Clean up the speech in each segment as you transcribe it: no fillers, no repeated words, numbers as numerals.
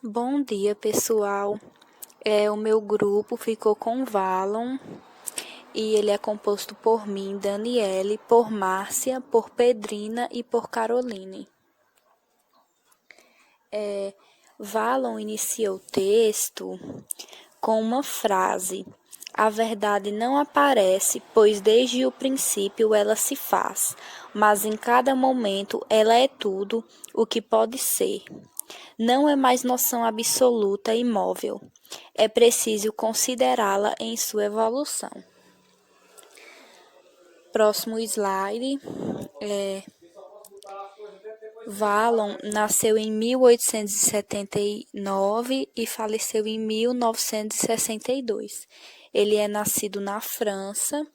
Bom dia, pessoal. O meu grupo ficou com Valon e ele é composto por mim, Daniele, por Márcia, por Pedrina e por Caroline. Valon inicia o texto com uma frase: a verdade não aparece, pois desde o princípio ela se faz, mas em cada momento ela é tudo o que pode ser. Não é mais noção absoluta e imóvel. É preciso considerá-la em sua evolução. Próximo slide. Valon nasceu em 1879 e faleceu em 1962. Ele é nascido na França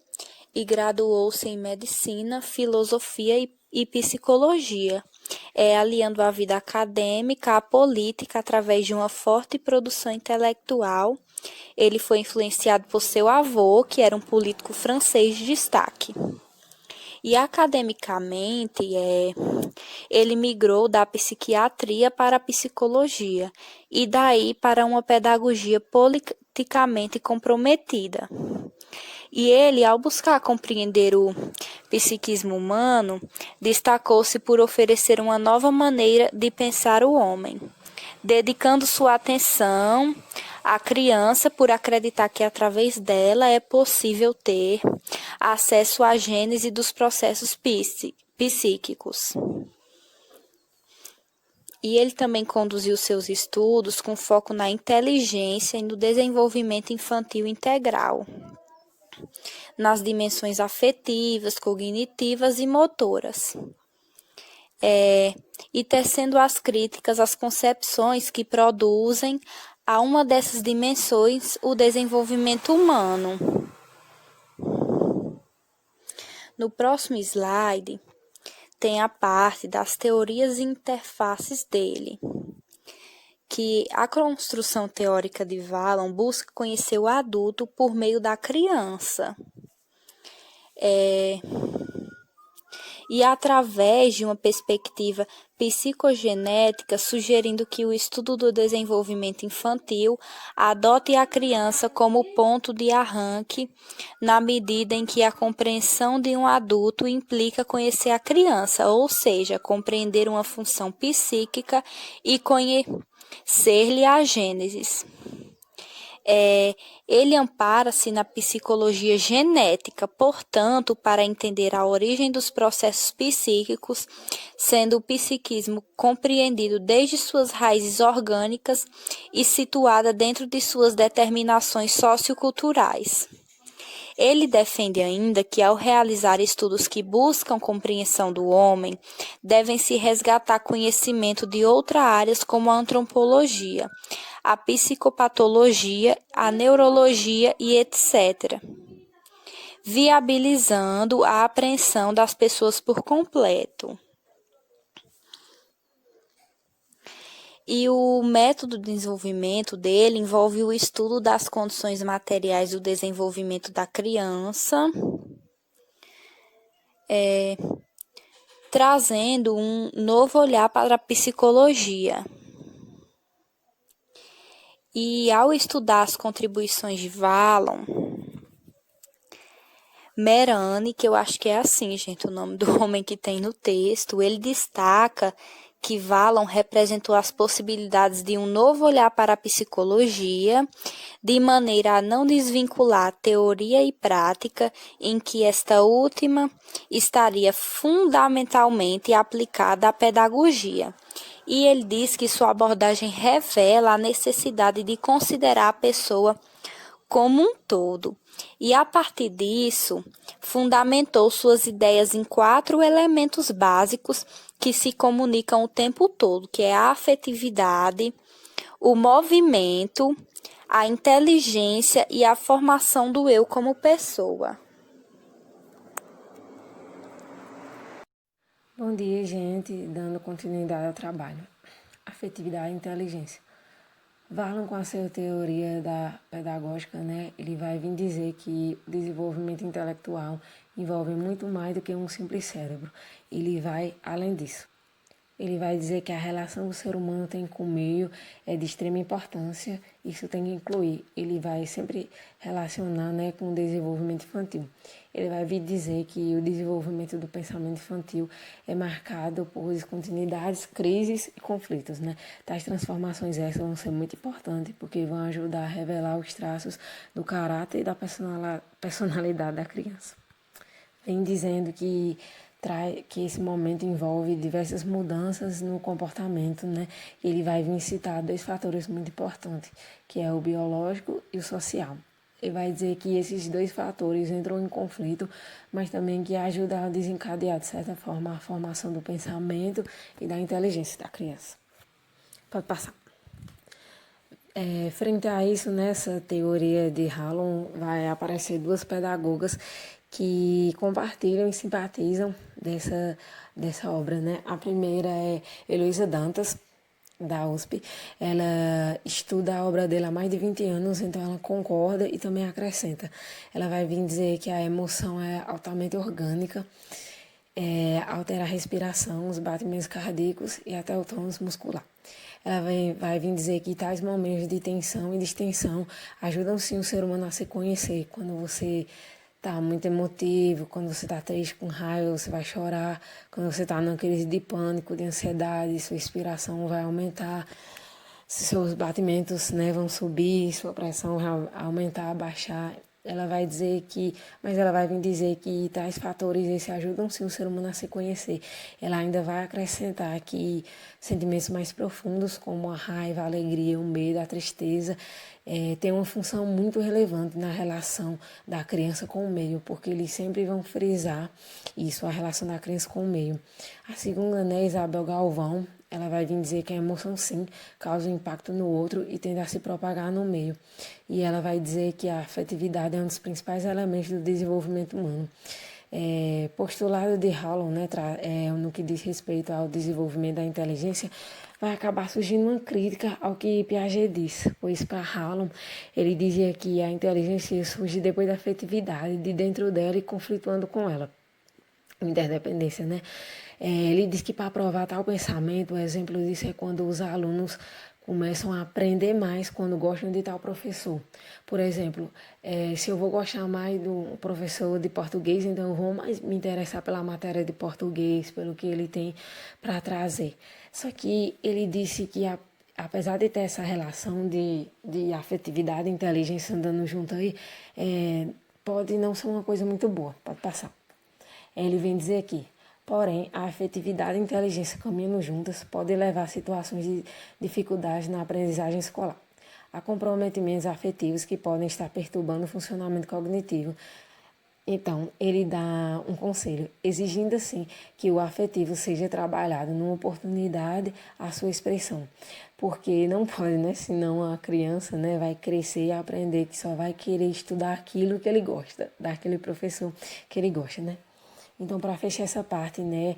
e graduou-se em Medicina, Filosofia e Psicologia, aliando a vida acadêmica à política através de uma forte produção intelectual. Ele foi influenciado por seu avô, que era um político francês de destaque. E academicamente, ele migrou da psiquiatria para a psicologia e daí para uma pedagogia politicamente comprometida. E ele, ao buscar compreender o psiquismo humano, destacou-se por oferecer uma nova maneira de pensar o homem, dedicando sua atenção à criança por acreditar que através dela é possível ter acesso à gênese dos processos psíquicos. E ele também conduziu seus estudos com foco na inteligência e no desenvolvimento infantil integral, nas dimensões afetivas, cognitivas e motoras. E tecendo as críticas às concepções que produzem a uma dessas dimensões o desenvolvimento humano. No próximo slide, tem a parte das teorias e interfaces dele, que a construção teórica de Valon busca conhecer o adulto por meio da criança. E através de uma perspectiva psicogenética, sugerindo que o estudo do desenvolvimento infantil adote a criança como ponto de arranque, na medida em que a compreensão de um adulto implica conhecer a criança, ou seja, compreender uma função psíquica e conhecer-lhe a gênese. Ele ampara-se na psicologia genética, portanto, para entender a origem dos processos psíquicos, sendo o psiquismo compreendido desde suas raízes orgânicas e situada dentro de suas determinações socioculturais. Ele defende ainda que, ao realizar estudos que buscam compreensão do homem, devem-se resgatar conhecimento de outras áreas como a antropologia, a psicopatologia, a neurologia e etc., viabilizando a apreensão das pessoas por completo. E o método de desenvolvimento dele envolve o estudo das condições materiais do desenvolvimento da criança, trazendo um novo olhar para a psicologia. E ao estudar as contribuições de Valon, Merani, que eu acho que é assim, gente, o nome do homem que tem no texto, ele destaca que Valon representou as possibilidades de um novo olhar para a psicologia, de maneira a não desvincular teoria e prática, em que esta última estaria fundamentalmente aplicada à pedagogia. E ele diz que sua abordagem revela a necessidade de considerar a pessoa como um todo. E a partir disso, fundamentou suas ideias em 4 elementos básicos que se comunicam o tempo todo, que é a afetividade, o movimento, a inteligência e a formação do eu como pessoa. Bom dia, gente. Dando continuidade ao trabalho. Afetividade e inteligência. Valon, com a sua teoria pedagógica, ele vai vir dizer que o desenvolvimento intelectual envolve muito mais do que um simples cérebro. Ele vai além disso. ele vai dizer que a relação que o ser humano tem com o meio é de extrema importância, isso tem que incluir. Ele vai sempre relacionar, né, com o desenvolvimento infantil. Ele vai vir dizer que o desenvolvimento do pensamento infantil é marcado por descontinuidades, crises e conflitos, né? Tais transformações essas vão ser muito importantes porque vão ajudar a revelar os traços do caráter e da personalidade da criança. Vem dizendo que esse momento envolve diversas mudanças no comportamento, né? Ele vai vir citar dois fatores muito importantes, que é o biológico e o social. Ele vai dizer que esses dois fatores entram em conflito, mas também que ajudam a desencadear, de certa forma, a formação do pensamento e da inteligência da criança. Pode passar. Frente a isso, nessa teoria de Hallam, vai aparecer duas pedagogas que compartilham e simpatizam dessa obra, né? A primeira é Heloísa Dantas, da USP. Ela estuda a obra dela há mais de 20 anos, então ela concorda e também acrescenta. Ela vai vir dizer que a emoção é altamente orgânica, altera a respiração, os batimentos cardíacos e até o tônus muscular. Ela vai vir dizer que tais momentos de tensão e distensão ajudam sim o ser humano a se conhecer. Quando você está muito emotivo, quando você está triste, com raiva, você vai chorar. Quando você está numa crise de pânico, de ansiedade, sua respiração vai aumentar, seus batimentos, né, vão subir, sua pressão vai aumentar, baixar. Mas ela vai vir dizer que tais fatores esses ajudam sim o ser humano a se conhecer. Ela ainda vai acrescentar que sentimentos mais profundos, como a raiva, a alegria, o medo, a tristeza, têm uma função muito relevante na relação da criança com o meio, porque eles sempre vão frisar isso, a relação da criança com o meio. A segunda, né, Isabel Galvão, ela vai vir dizer que a emoção, sim, causa impacto no outro e tende a se propagar no meio. E ela vai dizer que a afetividade é um dos principais elementos do desenvolvimento humano. Postulado de Hallam, né, no que diz respeito ao desenvolvimento da inteligência, vai acabar surgindo uma crítica ao que Piaget disse, pois para Hallam ele dizia que a inteligência surge depois da afetividade, de dentro dela e conflituando com ela. Interdependência, né? Ele diz que para provar tal pensamento, o exemplo disso é quando os alunos começam a aprender mais quando gostam de tal professor. Por exemplo, se eu vou gostar mais do professor de português, então eu vou mais me interessar pela matéria de português, pelo que ele tem para trazer. Só que ele disse que apesar de ter essa relação de afetividade e inteligência andando junto aí, pode não ser uma coisa muito boa, pode passar. Ele vem dizer aqui, porém, a afetividade e a inteligência caminhando juntas pode levar a situações de dificuldade na aprendizagem escolar. Há comprometimentos afetivos que podem estar perturbando o funcionamento cognitivo. Então, ele dá um conselho, exigindo assim que o afetivo seja trabalhado numa oportunidade à sua expressão. Porque não pode, né? Senão a criança, né, vai crescer e aprender que só vai querer estudar aquilo que ele gosta, daquele professor que ele gosta, né? Então, para fechar essa parte, né,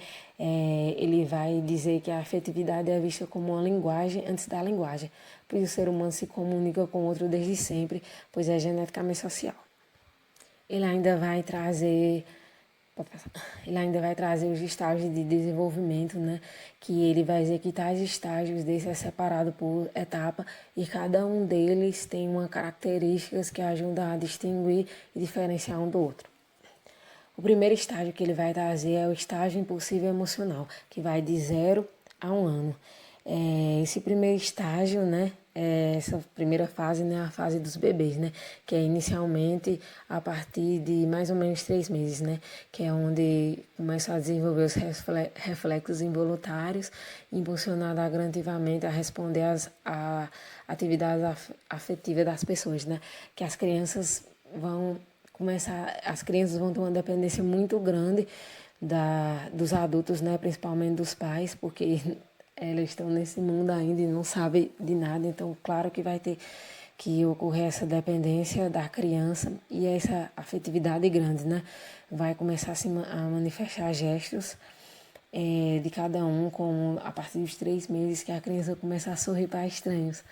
ele vai dizer que a afetividade é vista como uma linguagem antes da linguagem, pois o ser humano se comunica com o outro desde sempre, pois é geneticamente social. Ele ainda vai trazer os estágios de desenvolvimento, né, que ele vai dizer que tais estágios desse é separado por etapa e cada um deles tem uma características que ajudam a distinguir e diferenciar um do outro. O primeiro estágio que ele vai trazer é o estágio impulsivo emocional, que vai de 0 a 1 ano. Esse primeiro estágio, né, essa primeira fase, né, a fase dos bebês, né, que é inicialmente a partir de mais ou menos 3 meses, né, que é onde começa a desenvolver os reflexos involuntários, impulsionado gradativamente a responder a atividades afetivas das pessoas, né, que as crianças vão ter uma dependência muito grande dos adultos, né, principalmente dos pais, porque elas estão nesse mundo ainda e não sabem de nada, então claro que vai ter que ocorrer essa dependência da criança e essa afetividade grande, né? Vai começar a manifestar gestos de cada um, como a partir dos 3 meses que a criança começa a sorrir para estranhos.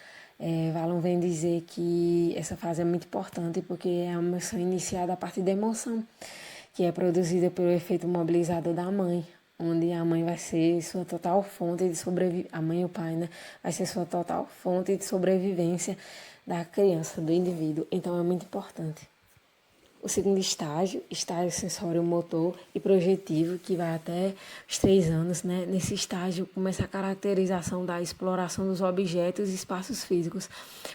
Valon vem dizer que essa fase é muito importante porque é uma emoção iniciada a partir da emoção, que é produzida pelo efeito mobilizador da mãe, onde a mãe vai ser sua total fonte de sobrevivência, a mãe e o pai, né, vai ser sua total fonte de sobrevivência da criança, do indivíduo. Então é muito importante. O segundo estágio sensório-motor e projetivo, que vai até os 3 anos, né? Nesse estágio começa a caracterização da exploração dos objetos e espaços físicos.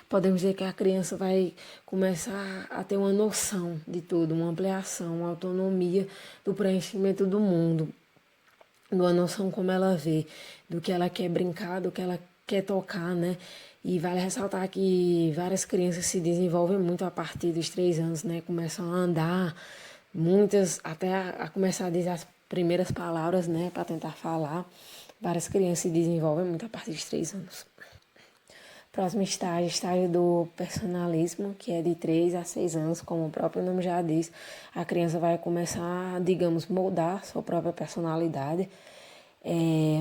Podemos dizer que a criança vai começar a ter uma noção de tudo, uma ampliação, uma autonomia do preenchimento do mundo, de uma noção como ela vê, do que ela quer brincar, do que ela quer tocar, né? E vale ressaltar que várias crianças se desenvolvem muito a partir dos 3 anos, né? Começam a andar, muitas até a começar a dizer as primeiras palavras, né? Para tentar falar. Várias crianças se desenvolvem muito a partir dos 3 anos. Próximo estágio do personalismo, que é de 3 a 6 anos, como o próprio nome já diz. A criança vai começar, digamos, moldar sua própria personalidade,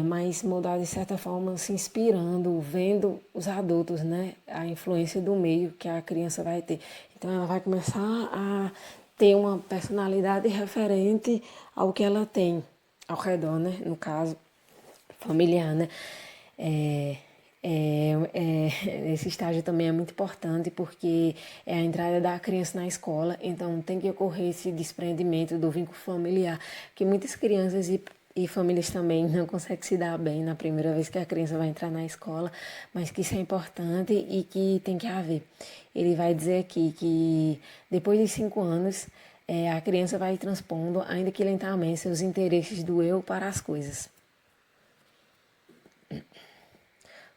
mas moldar de certa forma se inspirando, vendo os adultos, né? A influência do meio que a criança vai ter. Então ela vai começar a ter uma personalidade referente ao que ela tem ao redor, né? No caso, familiar, né? Esse estágio também é muito importante porque é a entrada da criança na escola, então tem que ocorrer esse desprendimento do vínculo familiar, que muitas crianças e famílias também não conseguem se dar bem na primeira vez que a criança vai entrar na escola, mas que isso é importante e que tem que haver. Ele vai dizer aqui que depois de 5 anos, a criança vai transpondo, ainda que lentamente, seus interesses do eu para as coisas.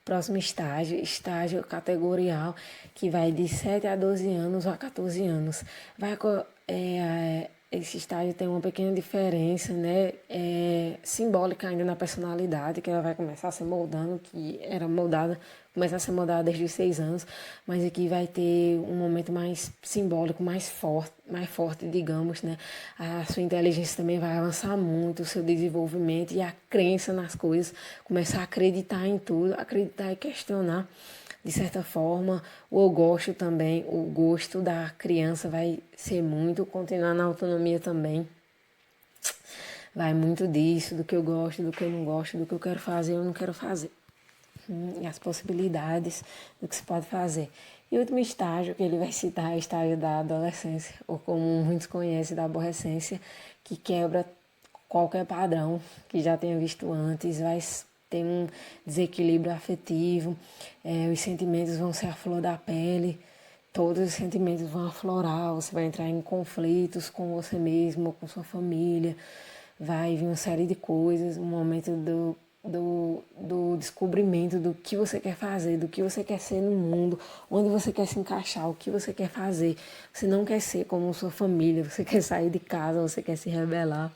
Próximo estágio categorial, que vai de 7 a 12 anos ou a 14 anos. Esse estágio tem uma pequena diferença, né? Simbólica ainda na personalidade, que ela vai começar a ser moldando, que era moldada, começa a ser moldada desde os 6 anos, mas aqui vai ter um momento mais simbólico, mais forte, digamos, né? A sua inteligência também vai avançar muito, o seu desenvolvimento e a crença nas coisas, começar a acreditar em tudo, acreditar e questionar. De certa forma, o eu gosto também, o gosto da criança vai ser muito, continuar na autonomia também. Vai muito disso, do que eu gosto, do que eu não gosto, do que eu quero fazer ou não quero fazer. E as possibilidades do que se pode fazer. E o último estágio que ele vai citar é o estágio da adolescência, ou como muitos conhecem, da aborrecência, que quebra qualquer padrão que já tenha visto antes, vai ter um desequilíbrio afetivo, os sentimentos vão ser a flor da pele, todos os sentimentos vão aflorar, você vai entrar em conflitos com você mesmo, com sua família, vai vir uma série de coisas, um momento do descobrimento do que você quer fazer, do que você quer ser no mundo, onde você quer se encaixar, o que você quer fazer. Você não quer ser como sua família, você quer sair de casa, você quer se rebelar.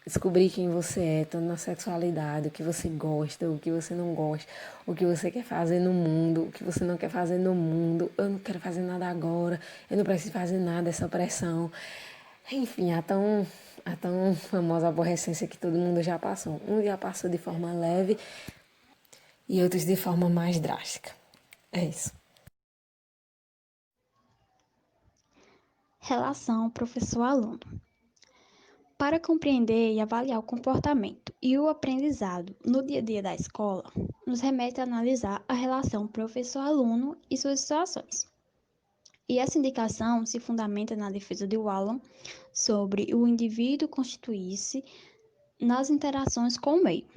Descobrir quem você é, tanto na sexualidade, o que você gosta, o que você não gosta, o que você quer fazer no mundo, o que você não quer fazer no mundo. Eu não quero fazer nada agora, eu não preciso fazer nada, essa pressão. Enfim, a tão famosa aborrecência que todo mundo já passou. Um já passou de forma leve e outros de forma mais drástica. É isso. Relação professor-aluno. Para compreender e avaliar o comportamento e o aprendizado no dia a dia da escola, nos remete a analisar a relação professor-aluno e suas situações. E essa indicação se fundamenta na defesa de Wallen sobre o indivíduo constituir-se nas interações com o meio.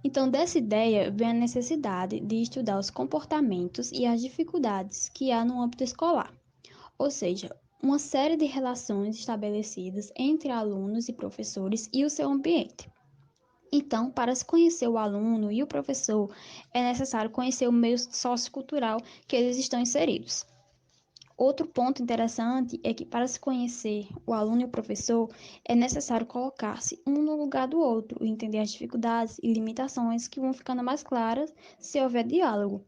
Então, dessa ideia vem a necessidade de estudar os comportamentos e as dificuldades que há no âmbito escolar, ou seja, uma série de relações estabelecidas entre alunos e professores e o seu ambiente. Então, para se conhecer o aluno e o professor, é necessário conhecer o meio sociocultural que eles estão inseridos. Outro ponto interessante é que, para se conhecer o aluno e o professor, é necessário colocar-se um no lugar do outro e entender as dificuldades e limitações que vão ficando mais claras se houver diálogo.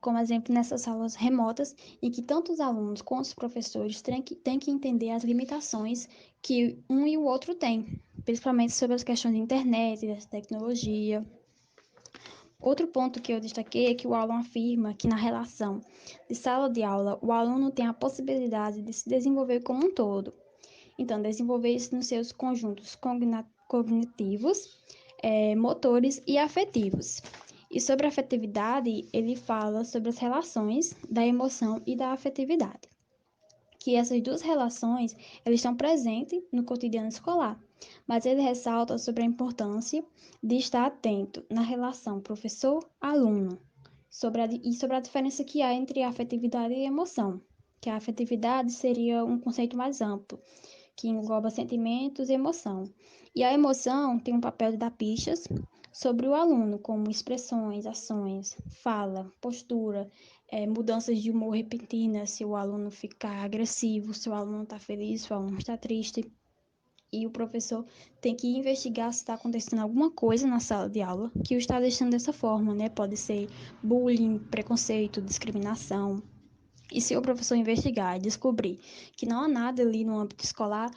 Como exemplo, nessas aulas remotas, em que tanto os alunos quanto os professores têm que entender as limitações que um e o outro têm, principalmente sobre as questões de internet, de tecnologia. Outro ponto que eu destaquei é que o Alan afirma que na relação de sala de aula, o aluno tem a possibilidade de se desenvolver como um todo. Então, desenvolver isso nos seus conjuntos cognitivos, motores e afetivos. E sobre a afetividade, ele fala sobre as relações da emoção e da afetividade. Que essas duas relações elas estão presentes no cotidiano escolar, mas ele ressalta sobre a importância de estar atento na relação professor-aluno e sobre a diferença que há entre a afetividade e a emoção, que a afetividade seria um conceito mais amplo, que engloba sentimentos e emoção. E a emoção tem um papel de dar pistas sobre o aluno, como expressões, ações, fala, postura, mudanças de humor repentinas, se o aluno ficar agressivo, se o aluno está feliz, se o aluno está triste. E o professor tem que investigar se está acontecendo alguma coisa na sala de aula que o está deixando dessa forma, né? Pode ser bullying, preconceito, discriminação. E se o professor investigar e descobrir que não há nada ali no âmbito escolar,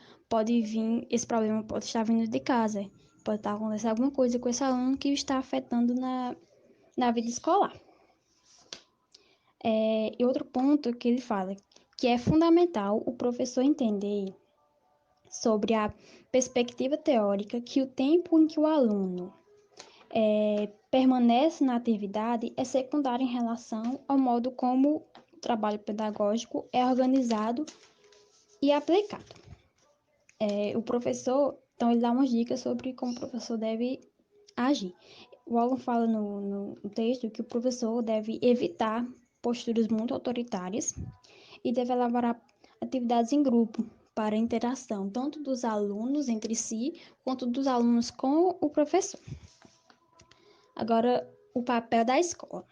esse problema pode estar vindo de casa. Pode estar acontecendo alguma coisa com esse aluno que está afetando na vida escolar. E outro ponto que ele fala que é fundamental o professor entender sobre a perspectiva teórica que o tempo em que o aluno permanece na atividade é secundário em relação ao modo como o trabalho pedagógico é organizado e aplicado. O professor, então, ele dá umas dicas sobre como o professor deve agir. O aluno fala no texto que o professor deve evitar posturas muito autoritárias e deve elaborar atividades em grupo para a interação tanto dos alunos entre si quanto dos alunos com o professor. Agora, o papel da escola.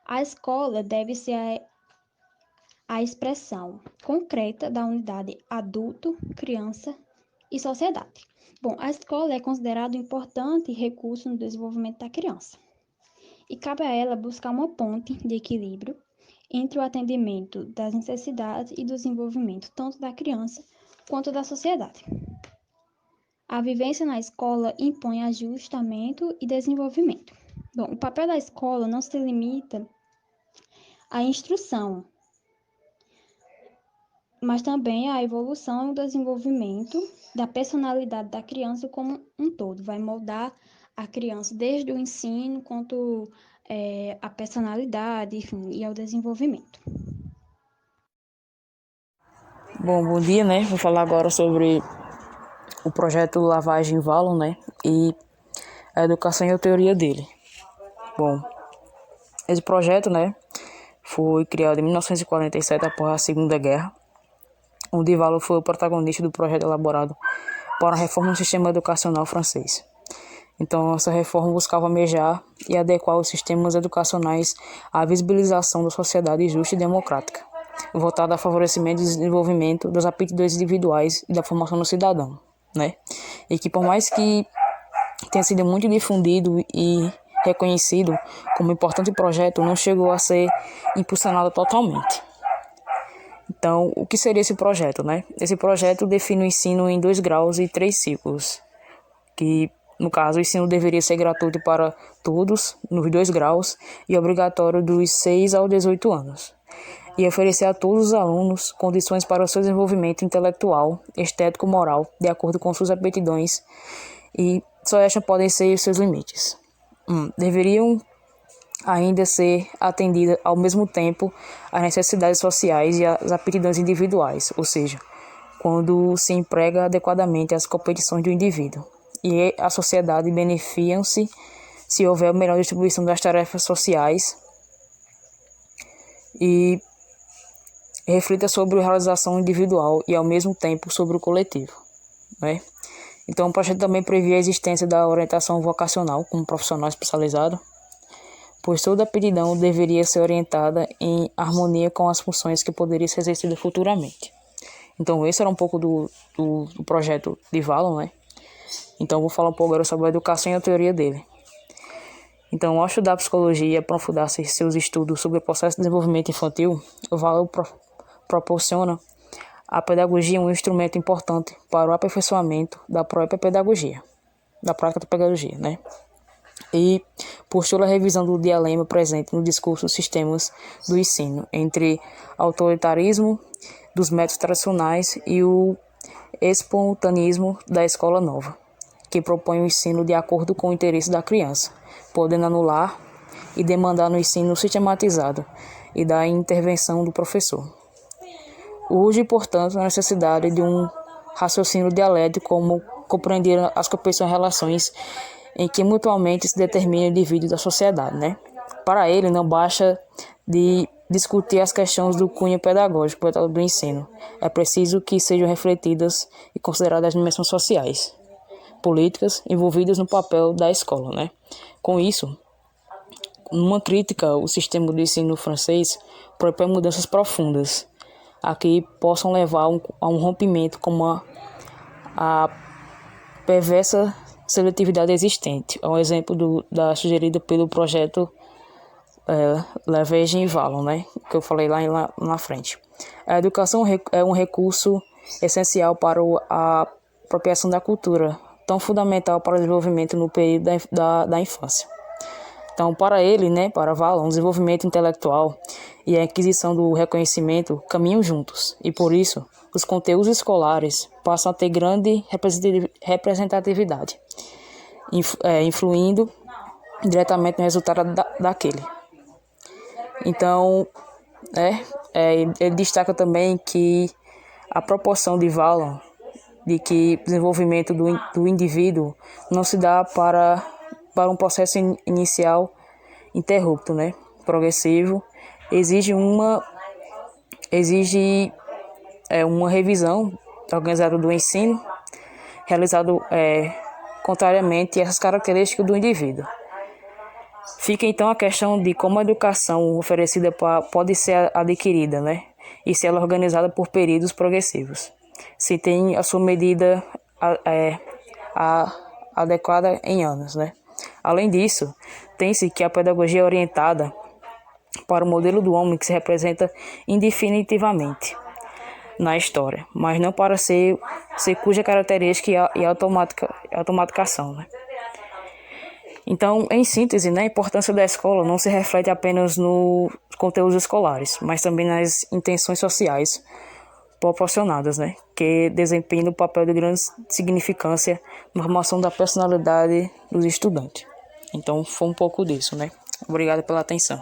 A escola deve ser a expressão concreta da unidade adulto, criança e sociedade. Bom, a escola é considerada um importante recurso no desenvolvimento da criança e cabe a ela buscar uma ponte de equilíbrio entre o atendimento das necessidades e do desenvolvimento tanto da criança quanto da sociedade. A vivência na escola impõe ajustamento e desenvolvimento. Bom, o papel da escola não se limita à instrução, mas também à evolução e o desenvolvimento da personalidade da criança como um todo. Vai moldar a criança desde o ensino quanto a personalidade, enfim, e ao desenvolvimento. Bom dia, né? Vou falar agora sobre o projeto Lavagem Valon, né? E a educação e a teoria dele. Bom, esse projeto, né, foi criado em 1947 após a Segunda Guerra, onde Valon foi o protagonista do projeto elaborado para a reforma do sistema educacional francês. Então, essa reforma buscava amejar e adequar os sistemas educacionais à visibilização da sociedade justa e democrática, voltada ao favorecimento e desenvolvimento das aptidões individuais e da formação do cidadão, né? E que, por mais que tenha sido muito difundido e reconhecido como importante projeto, não chegou a ser impulsionado totalmente. Então, o que seria esse projeto, né? Esse projeto define o ensino em 2 graus e 3 ciclos, que, no caso, o ensino deveria ser gratuito para todos, nos 2 graus, e obrigatório dos 6 aos 18 anos. E oferecer a todos os alunos condições para o seu desenvolvimento intelectual, estético, moral, de acordo com suas aptidões, e só estas podem ser os seus limites. Deveriam ainda ser atendidas ao mesmo tempo as necessidades sociais e as aptidões individuais, ou seja, quando se emprega adequadamente as competições do indivíduo. E a sociedade beneficia-se se houver melhor distribuição das tarefas sociais e reflita sobre a realização individual e ao mesmo tempo sobre o coletivo, né? Então o projeto também prevê a existência da orientação vocacional como profissional especializado, pois toda aptidão deveria ser orientada em harmonia com as funções que poderiam ser exercidas futuramente. Então esse era um pouco do projeto de Valon, né? Então vou falar um pouco agora sobre a educação e a teoria dele. Então, ao estudar psicologia e aprofundar seus estudos sobre o processo de desenvolvimento infantil, o Valon proporciona à pedagogia um instrumento importante para o aperfeiçoamento da própria pedagogia, da prática da pedagogia, né? E postula a revisão do dilema presente no discurso dos sistemas do ensino entre autoritarismo dos métodos tradicionais e o espontaneismo da escola nova, que propõe o ensino de acordo com o interesse da criança, podendo anular e demandar no ensino sistematizado e da intervenção do professor. Urge, portanto, a necessidade de um raciocínio dialético como compreender as competições relações em que mutuamente se determina o indivíduo da sociedade, né? Para ele, não basta de discutir as questões do cunho pedagógico do ensino. É preciso que sejam refletidas e consideradas as dimensões sociais, políticas envolvidas no papel da escola, né? Com isso, numa crítica ao sistema de ensino francês, propõe mudanças profundas, a que possam levar a um rompimento com a perversa seletividade existente. É um exemplo da sugerida pelo projeto Lavagem Wallon, né, que eu falei lá na frente. A educação é um recurso essencial para a apropriação da cultura, tão fundamental para o desenvolvimento no período da infância. Então, para ele, né, para Wallon, o desenvolvimento intelectual e a aquisição do reconhecimento caminham juntos, e por isso os conteúdos escolares passam a ter grande representatividade, influindo diretamente no resultado daquele. Então, ele destaca também que a proporção de Wallon de que o desenvolvimento do indivíduo não se dá para um processo inicial interrupto, né, progressivo, exige uma revisão organizada do ensino, realizado contrariamente a essas características do indivíduo. Fica então a questão de como a educação oferecida pode ser adquirida, né, e se ela é organizada por períodos progressivos, se tem a sua medida adequada em anos, né. Além disso, tem-se que a pedagogia é orientada para o modelo do homem que se representa indefinitivamente na história, mas não para ser cuja característica e automaticação, né? Então, em síntese, né, a importância da escola não se reflete apenas nos conteúdos escolares, mas também nas intenções sociais proporcionadas, né, que desempenham um papel de grande significância na formação da personalidade dos estudantes. Então, foi um pouco disso, né? Obrigado pela atenção.